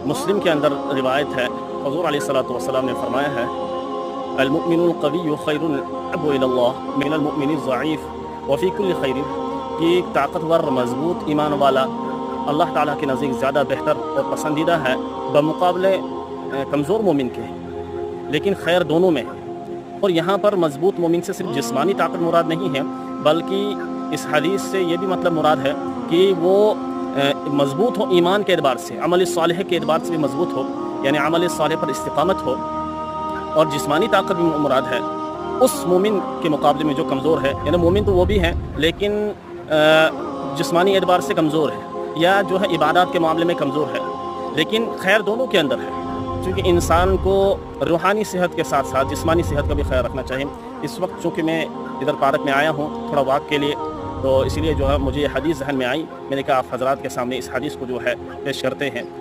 मुस्लिम के अंदर रिवायत है, हुज़ूर अलैहिस्सलातु वस्सलाम ने फरमाया है, अल-मुअमिनुल क़विय्यु ख़ैरुन अहब्बु इलल्लाह मिनल मुअमिनिज़ ज़अीफ़ व फ़ी कुल्लि ख़ैरिन, कि ताकतवर मज़बूत ईमान वाला अल्लाह ताला के नज़दीक ज़्यादा बेहतर और पसंदीदा है बमुक़ाबले कमज़ोर मोमिन के, लेकिन खैर दोनों में। और यहाँ पर मज़बूत मोमिन से सिर्फ जिस्मानी ताकत मुराद नहीं है, बल्कि इस हदीस से ये भी मतलब मुराद है कि वो मज़बूत हो ईमान के एतबार से, अमल सालिह के एतबार से भी मज़बूत हो, यानी अमल सालिह पर इस्तिक़ामत हो। और जिस्मानी ताकत भी मुराद है उस मोमिन के मुकाबले में जो कमज़ोर है, यानी मोमिन तो वो भी हैं लेकिन जिस्मानी एतबार से कमज़ोर है, या जो है इबादत के मामले में कमज़ोर है, लेकिन खैर दोनों के अंदर है। क्योंकि इंसान को रूहानी सेहत के साथ साथ जिस्मानी सेहत का भी ख्याल रखना चाहिए। इस वक्त चूँकि मैं इधर पार्क में आया हूँ थोड़ा वॉक के लिए, तो इसीलिए जो है मुझे ये हदीस ज़हन में आई। मैंने कहा आप हज़रात के सामने इस हदीस को जो है पेश करते हैं।